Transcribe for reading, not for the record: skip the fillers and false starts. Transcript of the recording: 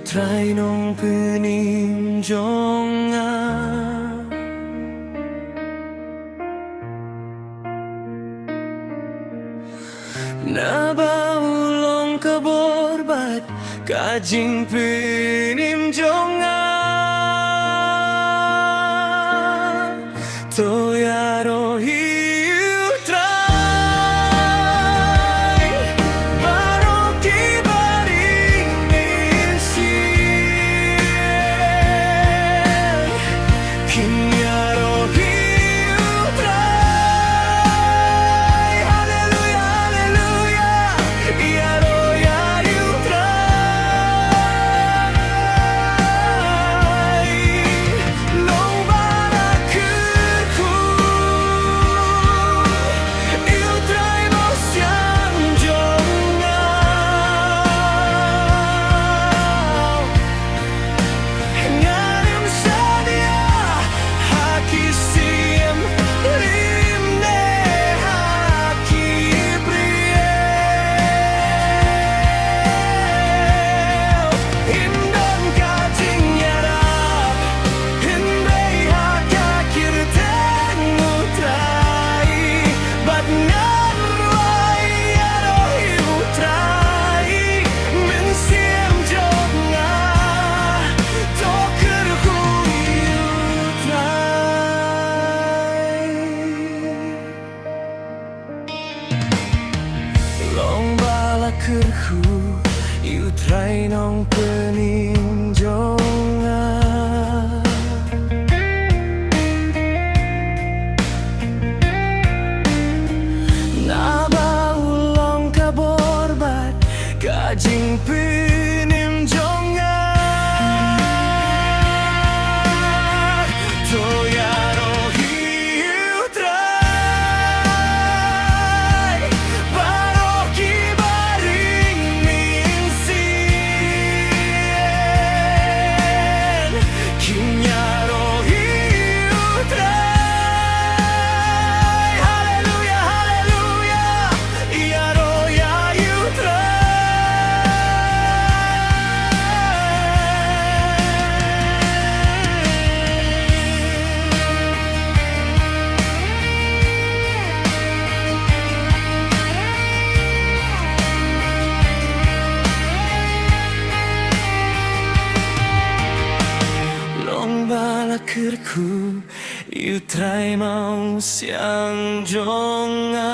trai nong pynim jong na baulong kaborbat kajing pynim jong toyaro hiu trai baroki baring insien kinyaro hiu trai haleluya haleluya iaro yayu trai long barakuku il trai mo siang jongau ngarim sadia haki sim rimne haki priel indon kajing yarap hindai hakakir tengu trai bat ngan ruai aro hiu trai min sim jonga toker hu hiu trai long bala kerhu hiu trai nong pynim jonga na baulong kaborbat kajing pynim jonga toyaro hiu trai baroki baring minsien kinyaro hiu trai haleluya haleluya iaro yayu long bala kerku iu trai mau siang jonga